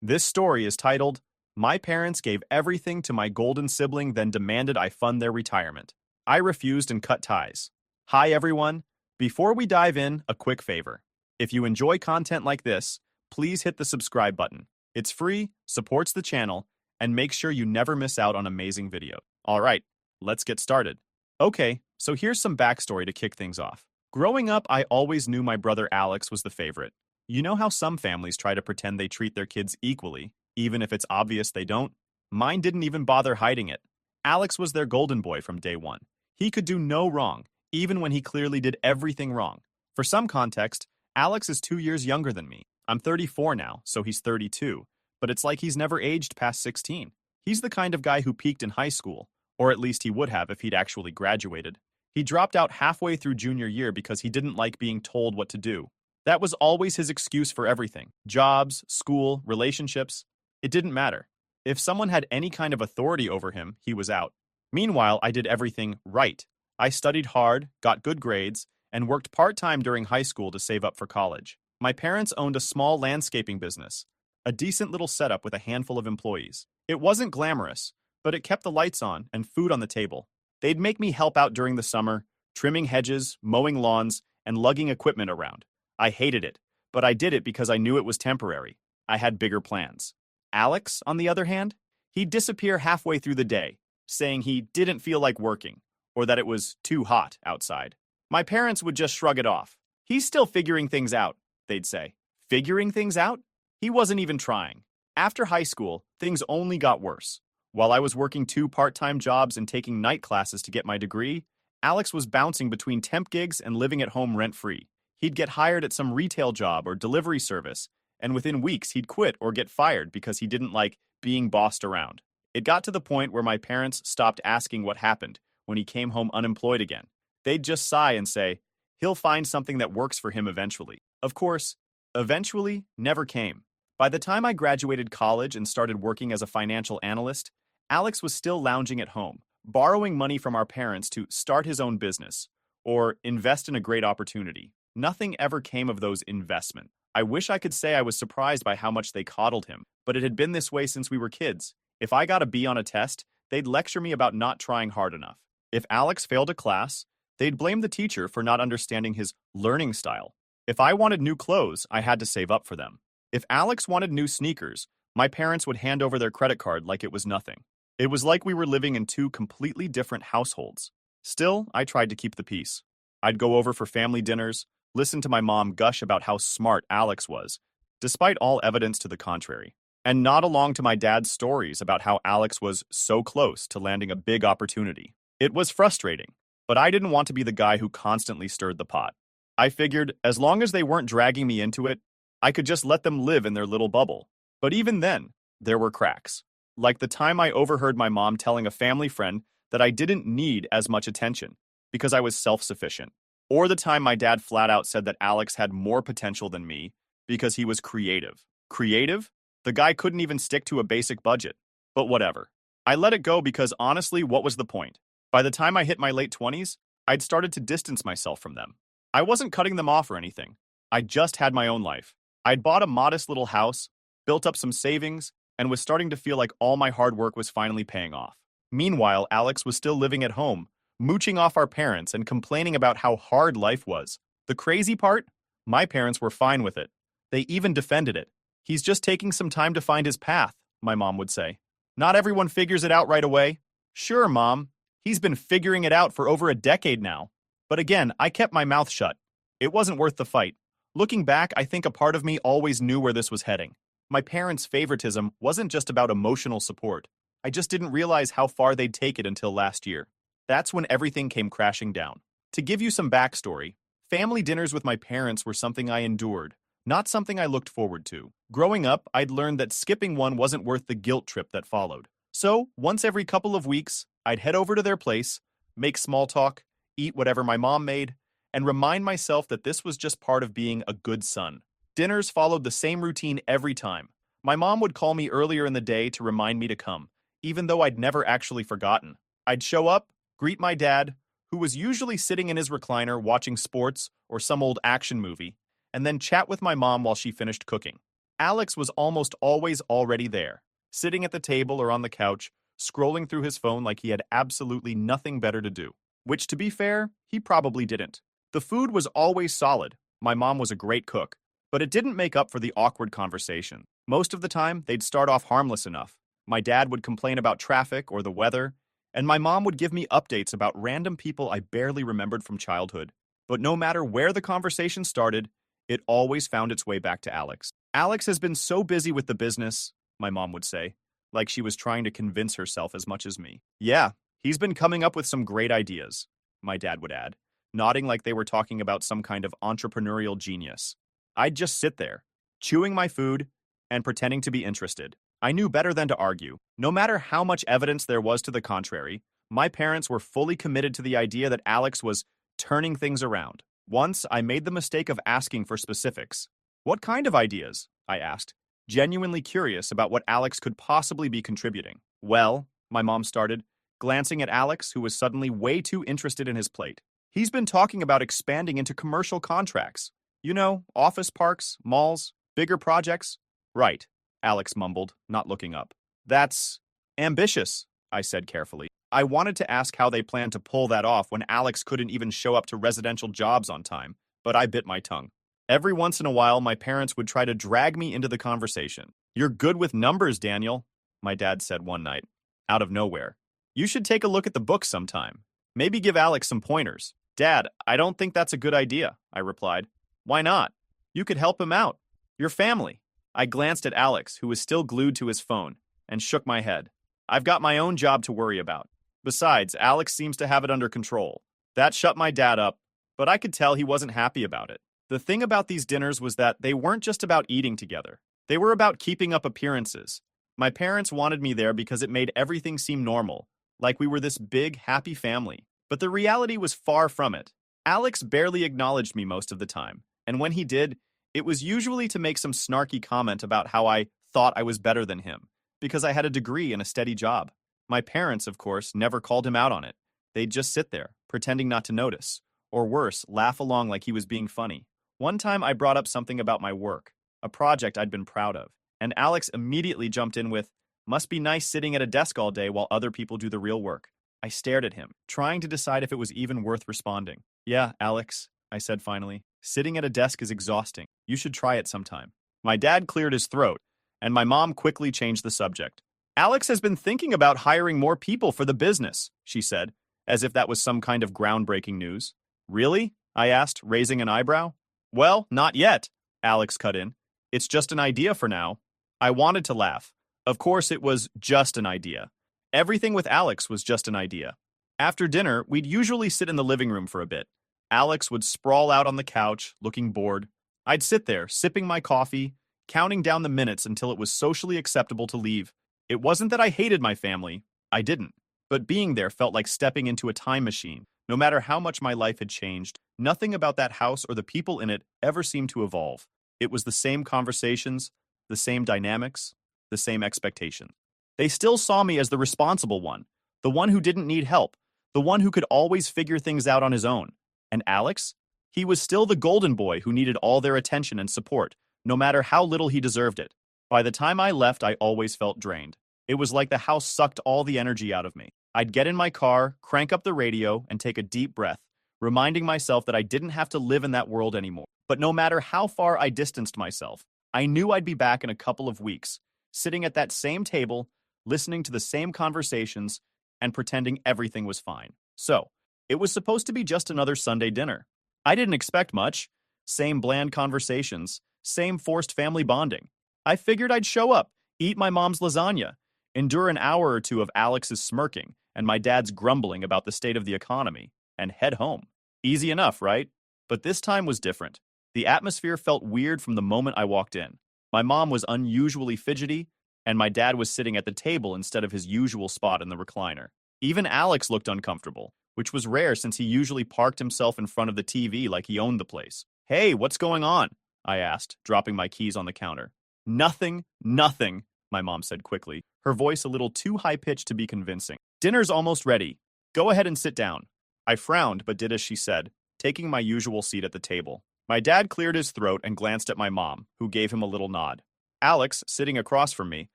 This story is titled, My Parents Gave Everything to My Golden Sibling, Then Demanded I Fund Their Retirement. I refused and cut ties. Hi everyone. Before we dive in, a quick favor. If you enjoy content like this, please hit the subscribe button. It's free, supports the channel, and make sure you never miss out on amazing videos. Alright, let's get started. Okay, so here's some backstory to kick things off. Growing up, I always knew my brother Alex was the favorite. You know how some families try to pretend they treat their kids equally, even if it's obvious they don't? Mine didn't even bother hiding it. Alex was their golden boy from day one. He could do no wrong, even when he clearly did everything wrong. For some context, Alex is 2 years younger than me. I'm 34 now, so he's 32, but it's like he's never aged past 16. He's the kind of guy who peaked in high school, or at least he would have if he'd actually graduated. He dropped out halfway through junior year because he didn't like being told what to do. That was always his excuse for everything. Jobs, school, relationships. It didn't matter. If someone had any kind of authority over him, he was out. Meanwhile, I did everything right. I studied hard, got good grades, and worked part-time during high school to save up for college. My parents owned a small landscaping business, a decent little setup with a handful of employees. It wasn't glamorous, but it kept the lights on and food on the table. They'd make me help out during the summer, trimming hedges, mowing lawns, and lugging equipment around. I hated it, but I did it because I knew it was temporary. I had bigger plans. Alex, on the other hand, he'd disappear halfway through the day, saying he didn't feel like working, or that it was too hot outside. My parents would just shrug it off. He's still figuring things out, they'd say. Figuring things out? He wasn't even trying. After high school, things only got worse. While I was working 2 part-time jobs and taking night classes to get my degree, Alex was bouncing between temp gigs and living at home rent-free. He'd get hired at some retail job or delivery service, and within weeks he'd quit or get fired because he didn't like being bossed around. It got to the point where my parents stopped asking what happened when he came home unemployed again. They'd just sigh and say, he'll find something that works for him eventually. Of course, eventually never came. By the time I graduated college and started working as a financial analyst, Alex was still lounging at home, borrowing money from our parents to start his own business or invest in a great opportunity. Nothing ever came of those investments. I wish I could say I was surprised by how much they coddled him, but it had been this way since we were kids. If I got a B on a test, they'd lecture me about not trying hard enough. If Alex failed a class, they'd blame the teacher for not understanding his learning style. If I wanted new clothes, I had to save up for them. If Alex wanted new sneakers, my parents would hand over their credit card like it was nothing. It was like we were living in 2 completely different households. Still, I tried to keep the peace. I'd go over for family dinners, listen to my mom gush about how smart Alex was, despite all evidence to the contrary, and nod along to my dad's stories about how Alex was so close to landing a big opportunity. It was frustrating, but I didn't want to be the guy who constantly stirred the pot. I figured, as long as they weren't dragging me into it, I could just let them live in their little bubble. But even then, there were cracks. Like the time I overheard my mom telling a family friend that I didn't need as much attention because I was self-sufficient. Or the time my dad flat out said that Alex had more potential than me because he was creative. Creative? The guy couldn't even stick to a basic budget. But whatever. I let it go because honestly, what was the point? By the time I hit my late 20s, I'd started to distance myself from them. I wasn't cutting them off or anything. I just had my own life. I'd bought a modest little house, built up some savings, and was starting to feel like all my hard work was finally paying off. Meanwhile, Alex was still living at home, mooching off our parents and complaining about how hard life was. The crazy part? My parents were fine with it. They even defended it. He's just taking some time to find his path, my mom would say. Not everyone figures it out right away. Sure, Mom. He's been figuring it out for over a decade now. But again, I kept my mouth shut. It wasn't worth the fight. Looking back, I think a part of me always knew where this was heading. My parents' favoritism wasn't just about emotional support. I just didn't realize how far they'd take it until last year. That's when everything came crashing down. To give you some backstory, family dinners with my parents were something I endured, not something I looked forward to. Growing up, I'd learned that skipping one wasn't worth the guilt trip that followed. So, once every couple of weeks, I'd head over to their place, make small talk, eat whatever my mom made, and remind myself that this was just part of being a good son. Dinners followed the same routine every time. My mom would call me earlier in the day to remind me to come, even though I'd never actually forgotten. I'd show up, greet my dad, who was usually sitting in his recliner watching sports or some old action movie, and then chat with my mom while she finished cooking. Alex was almost always already there, sitting at the table or on the couch, scrolling through his phone like he had absolutely nothing better to do. Which, to be fair, he probably didn't. The food was always solid. My mom was a great cook, but it didn't make up for the awkward conversation. Most of the time, they'd start off harmless enough. My dad would complain about traffic or the weather, and my mom would give me updates about random people I barely remembered from childhood. But no matter where the conversation started, it always found its way back to Alex. Alex has been so busy with the business, my mom would say, like she was trying to convince herself as much as me. Yeah, he's been coming up with some great ideas, my dad would add, nodding like they were talking about some kind of entrepreneurial genius. I'd just sit there, chewing my food and pretending to be interested. I knew better than to argue. No matter how much evidence there was to the contrary, my parents were fully committed to the idea that Alex was turning things around. Once, I made the mistake of asking for specifics. What kind of ideas? I asked, genuinely curious about what Alex could possibly be contributing. Well, my mom started, glancing at Alex, who was suddenly way too interested in his plate. He's been talking about expanding into commercial contracts. You know, office parks, malls, bigger projects. Right, Alex mumbled, not looking up. That's ambitious, I said carefully. I wanted to ask how they planned to pull that off when Alex couldn't even show up to residential jobs on time, but I bit my tongue. Every once in a while, my parents would try to drag me into the conversation. You're good with numbers, Daniel, my dad said one night, out of nowhere. You should take a look at the book sometime. Maybe give Alex some pointers. Dad, I don't think that's a good idea, I replied. Why not? You could help him out. Your family. I glanced at Alex, who was still glued to his phone, and shook my head. I've got my own job to worry about. Besides, Alex seems to have it under control. That shut my dad up, but I could tell he wasn't happy about it. The thing about these dinners was that they weren't just about eating together. They were about keeping up appearances. My parents wanted me there because it made everything seem normal, like we were this big, happy family. But the reality was far from it. Alex barely acknowledged me most of the time, and when he did, it was usually to make some snarky comment about how I thought I was better than him, because I had a degree and a steady job. My parents, of course, never called him out on it. They'd just sit there, pretending not to notice, or worse, laugh along like he was being funny. One time I brought up something about my work, a project I'd been proud of, and Alex immediately jumped in with, "Must be nice sitting at a desk all day while other people do the real work." I stared at him, trying to decide if it was even worth responding. "Yeah, Alex," I said finally. "Sitting at a desk is exhausting. You should try it sometime." My dad cleared his throat, and my mom quickly changed the subject. "Alex has been thinking about hiring more people for the business," she said, as if that was some kind of groundbreaking news. "Really?" I asked, raising an eyebrow. "Well, not yet," Alex cut in. "It's just an idea for now." I wanted to laugh. Of course, it was just an idea. Everything with Alex was just an idea. After dinner, we'd usually sit in the living room for a bit. Alex would sprawl out on the couch, looking bored. I'd sit there, sipping my coffee, counting down the minutes until it was socially acceptable to leave. It wasn't that I hated my family. I didn't. But being there felt like stepping into a time machine. No matter how much my life had changed, nothing about that house or the people in it ever seemed to evolve. It was the same conversations, the same dynamics, the same expectations. They still saw me as the responsible one, the one who didn't need help, the one who could always figure things out on his own. And Alex? He was still the golden boy who needed all their attention and support, no matter how little he deserved it. By the time I left, I always felt drained. It was like the house sucked all the energy out of me. I'd get in my car, crank up the radio, and take a deep breath, reminding myself that I didn't have to live in that world anymore. But no matter how far I distanced myself, I knew I'd be back in a couple of weeks, sitting at that same table, listening to the same conversations, and pretending everything was fine. So, it was supposed to be just another Sunday dinner. I didn't expect much. Same bland conversations, same forced family bonding. I figured I'd show up, eat my mom's lasagna, endure an hour or two of Alex's smirking and my dad's grumbling about the state of the economy, and head home. Easy enough, right? But this time was different. The atmosphere felt weird from the moment I walked in. My mom was unusually fidgety, and my dad was sitting at the table instead of his usual spot in the recliner. Even Alex looked uncomfortable, which was rare since he usually parked himself in front of the TV like he owned the place. "Hey, what's going on?" I asked, dropping my keys on the counter. "Nothing, nothing," my mom said quickly, her voice a little too high-pitched to be convincing. "Dinner's almost ready. Go ahead and sit down." I frowned but did as she said, taking my usual seat at the table. My dad cleared his throat and glanced at my mom, who gave him a little nod. Alex, sitting across from me,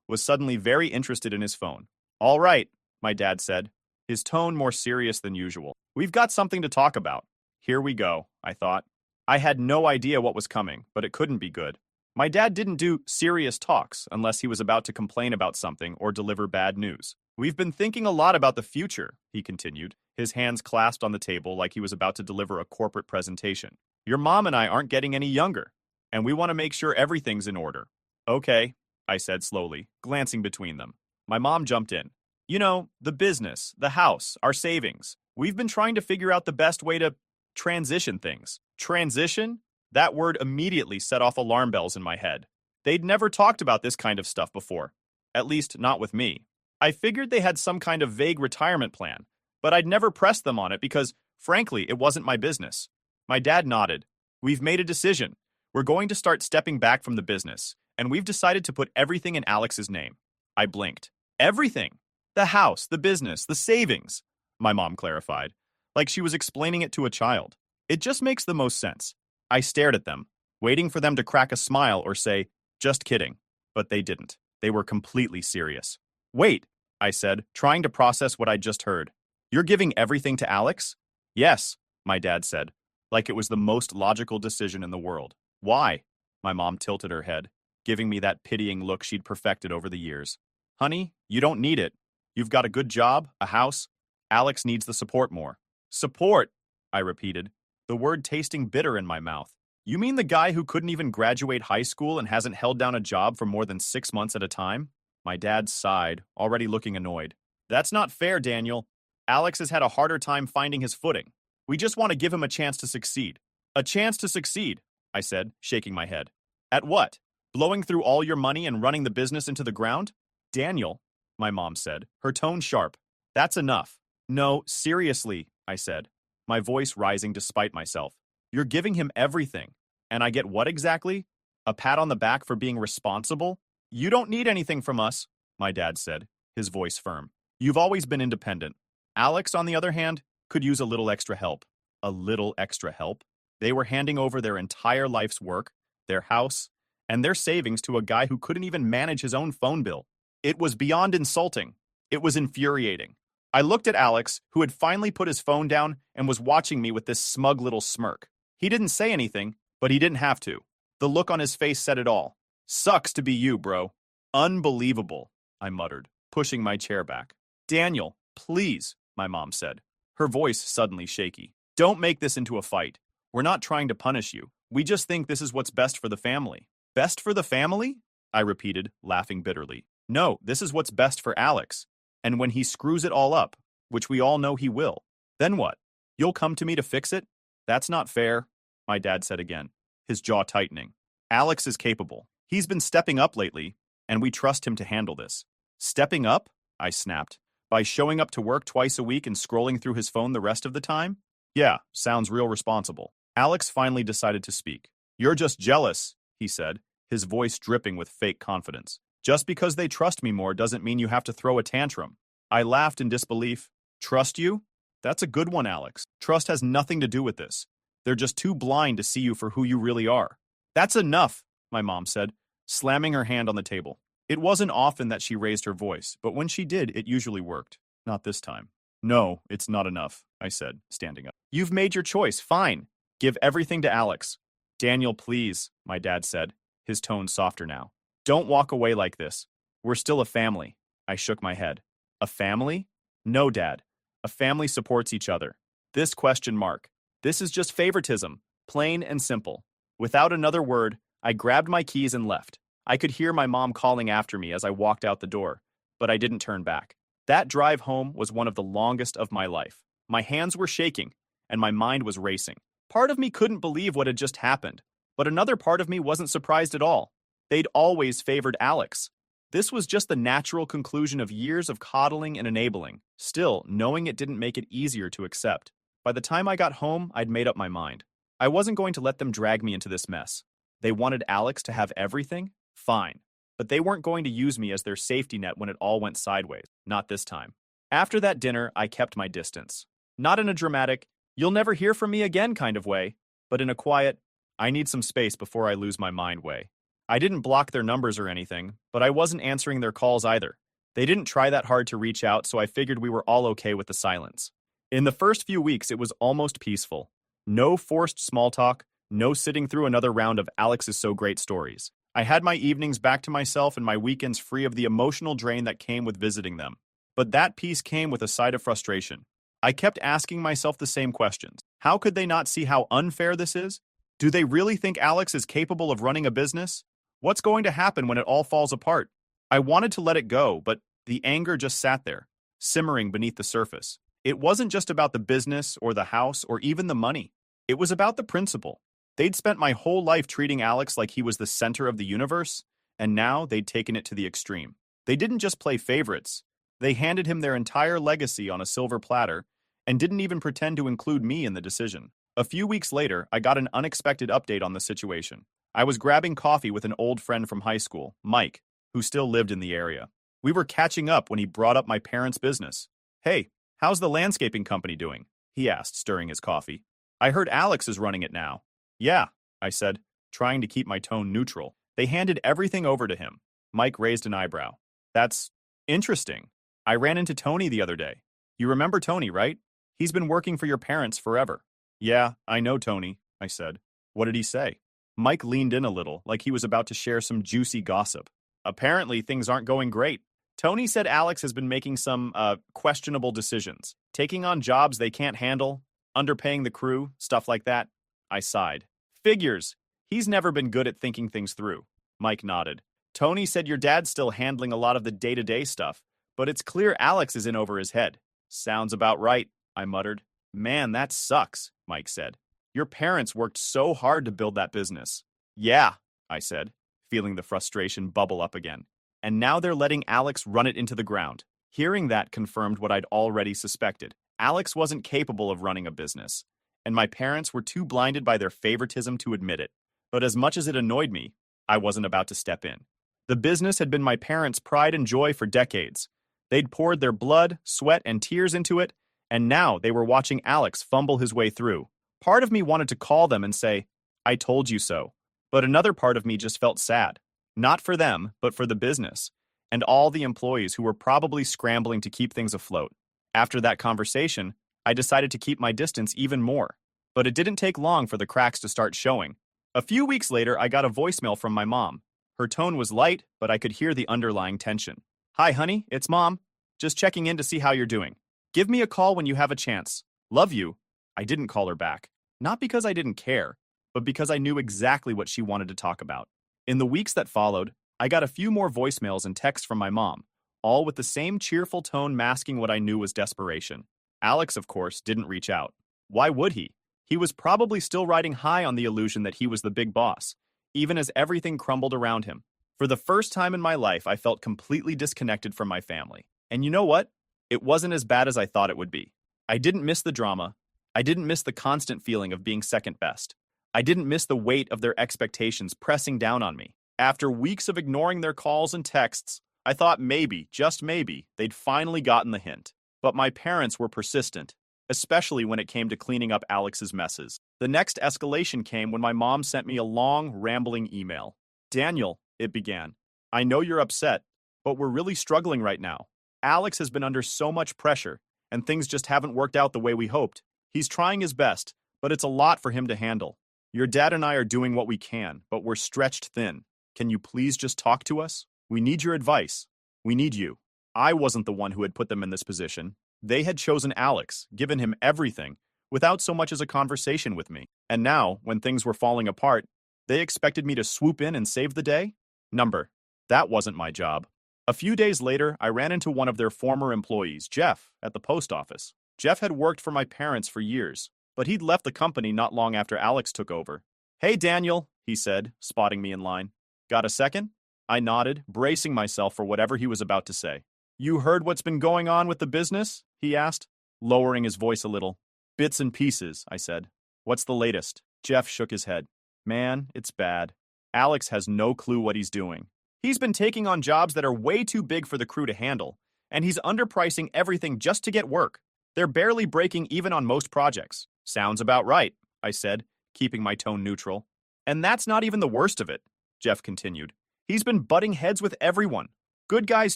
was suddenly very interested in his phone. All right, my dad said, his tone more serious than usual. We've got something to talk about. Here we go, I thought. I had no idea what was coming, but it couldn't be good. My dad didn't do serious talks unless he was about to complain about something or deliver bad news. We've been thinking a lot about the future, he continued, his hands clasped on the table like he was about to deliver a corporate presentation. Your mom and I aren't getting any younger, and we want to make sure everything's in order. Okay, I said slowly, glancing between them. My mom jumped in. You know, the business, the house, our savings. We've been trying to figure out the best way to transition things. Transition? That word immediately set off alarm bells in my head. They'd never talked about this kind of stuff before. At least, not with me. I figured they had some kind of vague retirement plan, but I'd never pressed them on it because, frankly, it wasn't my business. My dad nodded. We've made a decision. We're going to start stepping back from the business, and we've decided to put everything in Alex's name. I blinked. Everything? The house, the business, the savings, my mom clarified, like she was explaining it to a child. It just makes the most sense. I stared at them, waiting for them to crack a smile or say, just kidding. But they didn't. They were completely serious. Wait, I said, trying to process what I'd just heard. You're giving everything to Alex? Yes, my dad said, like it was the most logical decision in the world. Why? My mom tilted her head, giving me that pitying look she'd perfected over the years. Honey, you don't need it. You've got a good job, a house. Alex needs the support more. Support, I repeated, the word tasting bitter in my mouth. You mean the guy who couldn't even graduate high school and hasn't held down a job for more than 6 months at a time? My dad sighed, already looking annoyed. That's not fair, Daniel. Alex has had a harder time finding his footing. We just want to give him a chance to succeed. A chance to succeed, I said, shaking my head. At what? Blowing through all your money and running the business into the ground? Daniel, my mom said, her tone sharp. That's enough. No, seriously, I said, my voice rising despite myself. You're giving him everything. And I get what exactly? A pat on the back for being responsible? You don't need anything from us, my dad said, his voice firm. You've always been independent. Alex, on the other hand, could use a little extra help. A little extra help? They were handing over their entire life's work, their house, and their savings to a guy who couldn't even manage his own phone bill. It was beyond insulting. It was infuriating. I looked at Alex, who had finally put his phone down and was watching me with this smug little smirk. He didn't say anything, but he didn't have to. The look on his face said it all. Sucks to be you, bro. Unbelievable, I muttered, pushing my chair back. Daniel, please, my mom said, her voice suddenly shaky. Don't make this into a fight. We're not trying to punish you. We just think this is what's best for the family. Best for the family? I repeated, laughing bitterly. No, this is what's best for Alex. And when he screws it all up, which we all know he will, then what? You'll come to me to fix it? That's not fair, my dad said again, his jaw tightening. Alex is capable. He's been stepping up lately, and we trust him to handle this. Stepping up? I snapped. By showing up to work twice a week and scrolling through his phone the rest of the time? Yeah, sounds real responsible. Alex finally decided to speak. You're just jealous, he said, his voice dripping with fake confidence. Just because they trust me more doesn't mean you have to throw a tantrum. I laughed in disbelief. Trust you? That's a good one, Alex. Trust has nothing to do with this. They're just too blind to see you for who you really are. That's enough, my mom said, slamming her hand on the table. It wasn't often that she raised her voice, but when she did, it usually worked. Not this time. No, it's not enough, I said, standing up. You've made your choice, fine. Give everything to Alex. Daniel, please, my dad said, his tone softer now. Don't walk away like this. We're still a family. I shook my head. A family? No, Dad. A family supports each other. This question mark. This is just favoritism, plain and simple. Without another word, I grabbed my keys and left. I could hear my mom calling after me as I walked out the door, but I didn't turn back. That drive home was one of the longest of my life. My hands were shaking, and my mind was racing. Part of me couldn't believe what had just happened, but another part of me wasn't surprised at all. They'd always favored Alex. This was just the natural conclusion of years of coddling and enabling. Still, knowing it didn't make it easier to accept. By the time I got home, I'd made up my mind. I wasn't going to let them drag me into this mess. They wanted Alex to have everything? Fine. But they weren't going to use me as their safety net when it all went sideways. Not this time. After that dinner, I kept my distance. Not in a dramatic, you'll never hear from me again kind of way, but in a quiet, I need some space before I lose my mind way. I didn't block their numbers or anything, but I wasn't answering their calls either. They didn't try that hard to reach out, so I figured we were all okay with the silence. In the first few weeks, it was almost peaceful. No forced small talk, no sitting through another round of Alex's so great stories. I had my evenings back to myself and my weekends free of the emotional drain that came with visiting them. But that peace came with a side of frustration. I kept asking myself the same questions. How could they not see how unfair this is? Do they really think Alex is capable of running a business? What's going to happen when it all falls apart? I wanted to let it go, but the anger just sat there, simmering beneath the surface. It wasn't just about the business or the house or even the money. It was about the principle. They'd spent my whole life treating Alex like he was the center of the universe, and now they'd taken it to the extreme. They didn't just play favorites. They handed him their entire legacy on a silver platter and didn't even pretend to include me in the decision. A few weeks later, I got an unexpected update on the situation. I was grabbing coffee with an old friend from high school, Mike, who still lived in the area. We were catching up when he brought up my parents' business. "Hey, how's the landscaping company doing?" he asked, stirring his coffee. "I heard Alex is running it now." "Yeah," I said, trying to keep my tone neutral. "They handed everything over to him." Mike raised an eyebrow. "That's interesting. I ran into Tony the other day. You remember Tony, right? He's been working for your parents forever." "Yeah, I know Tony," I said. "What did he say?" Mike leaned in a little, like he was about to share some juicy gossip. "Apparently, things aren't going great. Tony said Alex has been making some, questionable decisions, taking on jobs they can't handle, underpaying the crew, stuff like that." I sighed. "Figures. He's never been good at thinking things through." Mike nodded. "Tony said your dad's still handling a lot of the day-to-day stuff, but it's clear Alex is in over his head." "Sounds about right," I muttered. "Man, that sucks," Mike said. "Your parents worked so hard to build that business." "Yeah," I said, feeling the frustration bubble up again. "And now they're letting Alex run it into the ground." Hearing that confirmed what I'd already suspected. Alex wasn't capable of running a business, and my parents were too blinded by their favoritism to admit it. But as much as it annoyed me, I wasn't about to step in. The business had been my parents' pride and joy for decades. They'd poured their blood, sweat, and tears into it, and now they were watching Alex fumble his way through. Part of me wanted to call them and say, "I told you so." But another part of me just felt sad. Not for them, but for the business, and all the employees who were probably scrambling to keep things afloat. After that conversation, I decided to keep my distance even more. But it didn't take long for the cracks to start showing. A few weeks later, I got a voicemail from my mom. Her tone was light, but I could hear the underlying tension. "Hi, honey, it's Mom. Just checking in to see how you're doing. Give me a call when you have a chance. Love you." I didn't call her back. Not because I didn't care, but because I knew exactly what she wanted to talk about. In the weeks that followed, I got a few more voicemails and texts from my mom, all with the same cheerful tone masking what I knew was desperation. Alex, of course, didn't reach out. Why would he? He was probably still riding high on the illusion that he was the big boss, even as everything crumbled around him. For the first time in my life, I felt completely disconnected from my family. And you know what? It wasn't as bad as I thought it would be. I didn't miss the drama. I didn't miss the constant feeling of being second best. I didn't miss the weight of their expectations pressing down on me. After weeks of ignoring their calls and texts, I thought maybe, just maybe, they'd finally gotten the hint. But my parents were persistent, especially when it came to cleaning up Alex's messes. The next escalation came when my mom sent me a long, rambling email. "Daniel," it began, "I know you're upset, but we're really struggling right now. Alex has been under so much pressure, and things just haven't worked out the way we hoped. He's trying his best, but it's a lot for him to handle. Your dad and I are doing what we can, but we're stretched thin. Can you please just talk to us? We need your advice. We need you." I wasn't the one who had put them in this position. They had chosen Alex, given him everything, without so much as a conversation with me. And now, when things were falling apart, they expected me to swoop in and save the day? That wasn't my job. A few days later, I ran into one of their former employees, Jeff, at the post office. Jeff had worked for my parents for years, but he'd left the company not long after Alex took over. "Hey, Daniel," he said, spotting me in line. "Got a second?" I nodded, bracing myself for whatever he was about to say. "You heard what's been going on with the business?" he asked, lowering his voice a little. "Bits and pieces," I said. "What's the latest?" Jeff shook his head. "Man, it's bad. Alex has no clue what he's doing. He's been taking on jobs that are way too big for the crew to handle, and he's underpricing everything just to get work. They're barely breaking even on most projects." "Sounds about right," I said, keeping my tone neutral. "And that's not even the worst of it. Jeff continued. He's been butting heads with everyone. Good guys,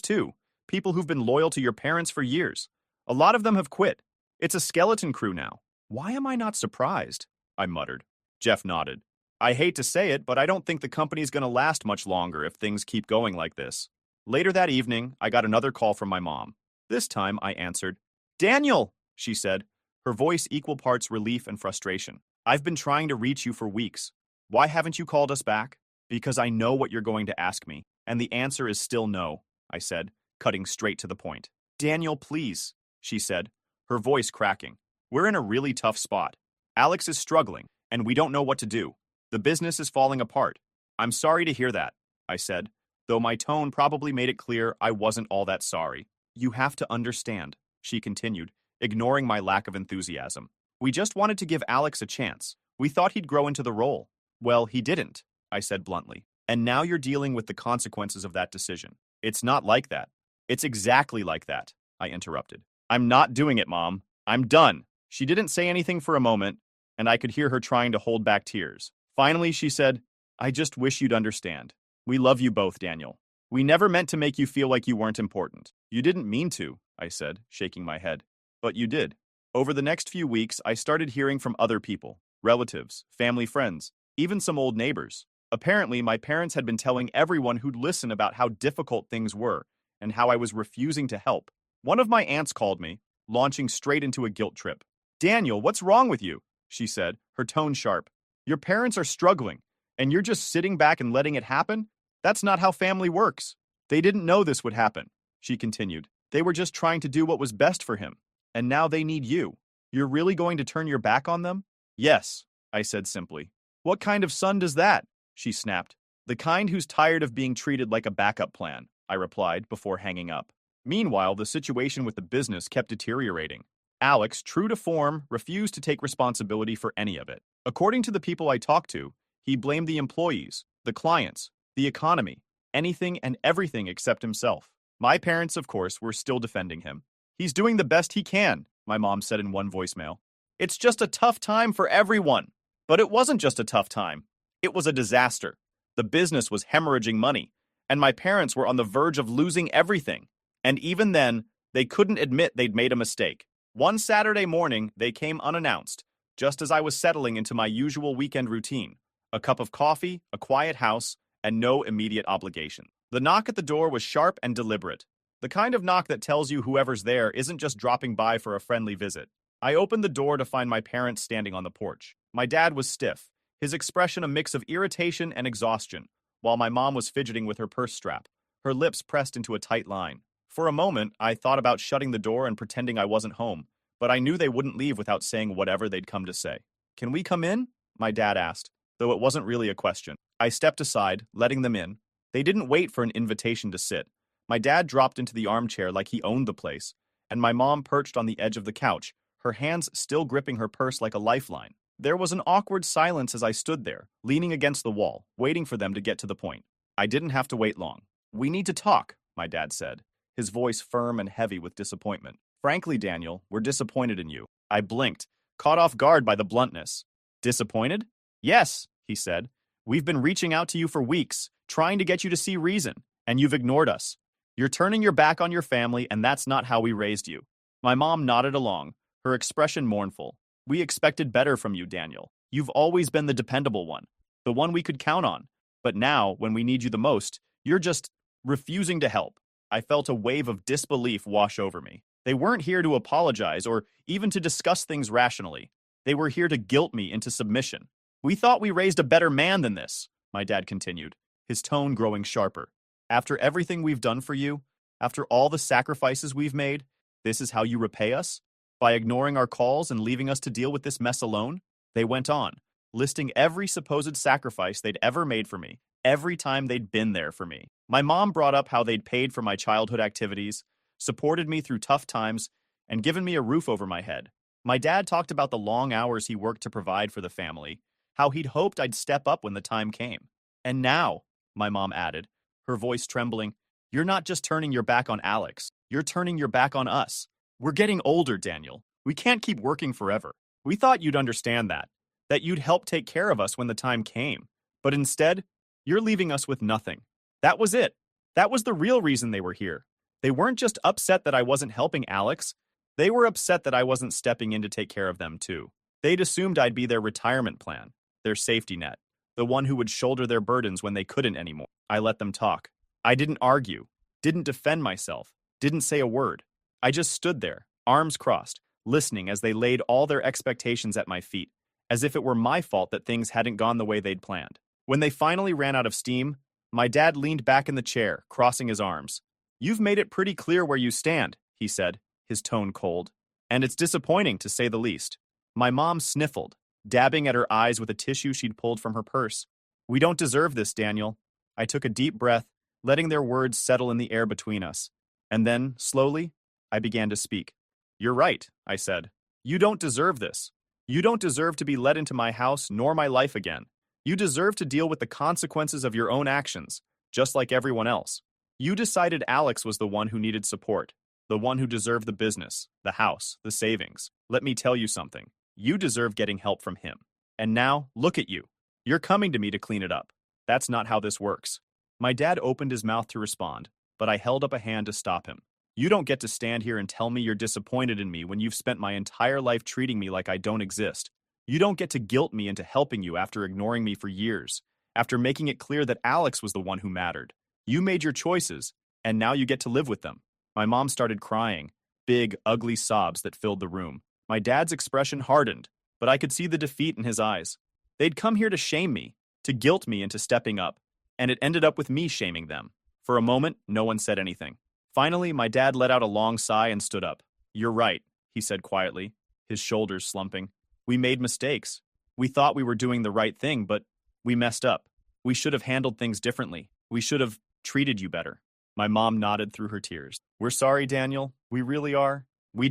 too. People who've been loyal to your parents for years. A lot of them have quit. It's a skeleton crew now. Why am I not surprised? I muttered. Jeff nodded. I hate to say it, but I don't think the company's going to last much longer if things keep going like this. Later that evening, I got another call from my mom. This time, I answered. Daniel, she said, her voice equal parts relief and frustration. I've been trying to reach you for weeks. Why haven't you called us back? Because I know what you're going to ask me, and the answer is still no, I said, cutting straight to the point. Daniel, please, she said, her voice cracking. We're in a really tough spot. Alex is struggling, and we don't know what to do. The business is falling apart. I'm sorry to hear that, I said, though my tone probably made it clear I wasn't all that sorry. You have to understand, she continued, ignoring my lack of enthusiasm. We just wanted to give Alex a chance. We thought he'd grow into the role. Well, he didn't, I said bluntly. And now you're dealing with the consequences of that decision. It's not like that. It's exactly like that, I interrupted. I'm not doing it, Mom. I'm done. She didn't say anything for a moment, and I could hear her trying to hold back tears. Finally, she said, I just wish you'd understand. We love you both, Daniel. We never meant to make you feel like you weren't important. You didn't mean to, I said, shaking my head. But you did. Over the next few weeks, I started hearing from other people, relatives, family friends, even some old neighbors. Apparently, my parents had been telling everyone who'd listen about how difficult things were and how I was refusing to help. One of my aunts called me, launching straight into a guilt trip. Daniel, what's wrong with you? She said, her tone sharp. Your parents are struggling, and you're just sitting back and letting it happen? That's not how family works. They didn't know this would happen, she continued. They were just trying to do what was best for him, and now they need you. You're really going to turn your back on them? Yes, I said simply. What kind of son does that? She snapped. The kind who's tired of being treated like a backup plan, I replied before hanging up. Meanwhile, the situation with the business kept deteriorating. Alex, true to form, refused to take responsibility for any of it. According to the people I talked to, he blamed the employees, the clients, the economy, anything and everything except himself. My parents, of course, were still defending him. He's doing the best he can, my mom said in one voicemail. It's just a tough time for everyone. But it wasn't just a tough time. It was a disaster. The business was hemorrhaging money, and my parents were on the verge of losing everything. And even then, they couldn't admit they'd made a mistake. One Saturday morning, they came unannounced, just as I was settling into my usual weekend routine. A cup of coffee, a quiet house, and no immediate obligation. The knock at the door was sharp and deliberate. The kind of knock that tells you whoever's there isn't just dropping by for a friendly visit. I opened the door to find my parents standing on the porch. My dad was stiff, his expression a mix of irritation and exhaustion, while my mom was fidgeting with her purse strap, her lips pressed into a tight line. For a moment, I thought about shutting the door and pretending I wasn't home, but I knew they wouldn't leave without saying whatever they'd come to say. Can we come in? My dad asked, though it wasn't really a question. I stepped aside, letting them in. They didn't wait for an invitation to sit. My dad dropped into the armchair like he owned the place, and my mom perched on the edge of the couch, her hands still gripping her purse like a lifeline. There was an awkward silence as I stood there, leaning against the wall, waiting for them to get to the point. I didn't have to wait long. We need to talk, my dad said, his voice firm and heavy with disappointment. Frankly, Daniel, we're disappointed in you. I blinked, caught off guard by the bluntness. Disappointed? Yes, he said. We've been reaching out to you for weeks, trying to get you to see reason, and you've ignored us. You're turning your back on your family, and that's not how we raised you. My mom nodded along, her expression mournful. We expected better from you, Daniel. You've always been the dependable one, the one we could count on. But now, when we need you the most, you're just refusing to help. I felt a wave of disbelief wash over me. They weren't here to apologize or even to discuss things rationally. They were here to guilt me into submission. We thought we raised a better man than this, my dad continued, his tone growing sharper. After everything we've done for you, after all the sacrifices we've made, this is how you repay us? By ignoring our calls and leaving us to deal with this mess alone? They went on, listing every supposed sacrifice they'd ever made for me, every time they'd been there for me. My mom brought up how they'd paid for my childhood activities, supported me through tough times, and given me a roof over my head. My dad talked about the long hours he worked to provide for the family, how he'd hoped I'd step up when the time came. And now, my mom added, her voice trembling, you're not just turning your back on Alex, you're turning your back on us. We're getting older, Daniel. We can't keep working forever. We thought you'd understand that you'd help take care of us when the time came. But instead, You're leaving us with nothing. That was it. That was the real reason they were here. They weren't just upset that I wasn't helping Alex. They were upset that I wasn't stepping in to take care of them, too. They'd assumed I'd be their retirement plan, their safety net, the one who would shoulder their burdens when they couldn't anymore. I let them talk. I didn't argue, didn't defend myself, didn't say a word. I just stood there, arms crossed, listening as they laid all their expectations at my feet, as if it were my fault that things hadn't gone the way they'd planned. When they finally ran out of steam, my dad leaned back in the chair, crossing his arms. "You've made it pretty clear where you stand," he said, his tone cold. "And it's disappointing, to say the least." My mom sniffled, dabbing at her eyes with a tissue she'd pulled from her purse. "We don't deserve this, Daniel." I took a deep breath, letting their words settle in the air between us. And then, slowly, I began to speak. "You're right," I said. "You don't deserve this. You don't deserve to be let into my house nor my life again. You deserve to deal with the consequences of your own actions, just like everyone else. You decided Alex was the one who needed support, the one who deserved the business, the house, the savings. Let me tell you something. You deserve getting help from him. And now, look at you. You're coming to me to clean it up. That's not how this works." My dad opened his mouth to respond, but I held up a hand to stop him. "You don't get to stand here and tell me you're disappointed in me when you've spent my entire life treating me like I don't exist. You don't get to guilt me into helping you after ignoring me for years, after making it clear that Alex was the one who mattered. You made your choices, and now you get to live with them." My mom started crying, big, ugly sobs that filled the room. My dad's expression hardened, but I could see the defeat in his eyes. They'd come here to shame me, to guilt me into stepping up, and it ended up with me shaming them. For a moment, no one said anything. Finally, my dad let out a long sigh and stood up. "You're right," he said quietly, his shoulders slumping. "We made mistakes. We thought we were doing the right thing, but we messed up. We should have handled things differently. We should have treated you better." My mom nodded through her tears. "We're sorry, Daniel. We really are. We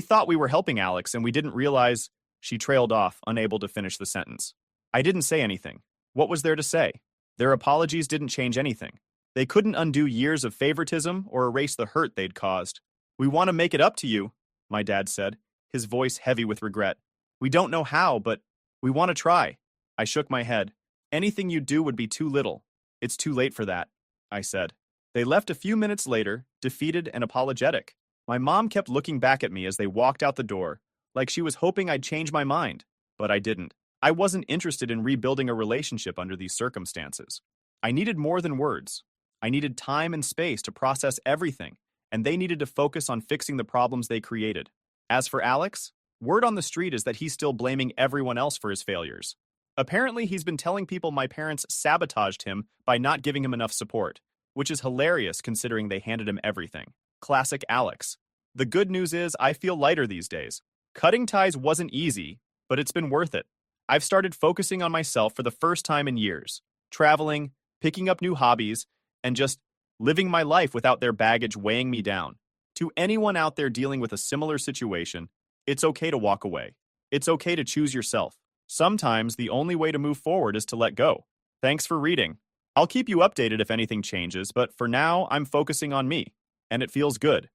thought we were helping Alex, and we didn't realize—" She trailed off, unable to finish the sentence. I didn't say anything. What was there to say? Their apologies didn't change anything. They couldn't undo years of favoritism or erase the hurt they'd caused. "We want to make it up to you," my dad said, his voice heavy with regret. "We don't know how, but we want to try." I shook my head. "Anything you do would be too little. It's too late for that," I said. They left a few minutes later, defeated and apologetic. My mom kept looking back at me as they walked out the door, like she was hoping I'd change my mind. But I didn't. I wasn't interested in rebuilding a relationship under these circumstances. I needed more than words. I needed time and space to process everything, and they needed to focus on fixing the problems they created. As for Alex, word on the street is that he's still blaming everyone else for his failures. Apparently, he's been telling people my parents sabotaged him by not giving him enough support, which is hilarious considering they handed him everything. Classic Alex. The good news is I feel lighter these days. Cutting ties wasn't easy, but it's been worth it. I've started focusing on myself for the first time in years, traveling, picking up new hobbies, and just living my life without their baggage weighing me down. To anyone out there dealing with a similar situation, it's okay to walk away. It's okay to choose yourself. Sometimes the only way to move forward is to let go. Thanks for reading. I'll keep you updated if anything changes, but for now, I'm focusing on me, and it feels good.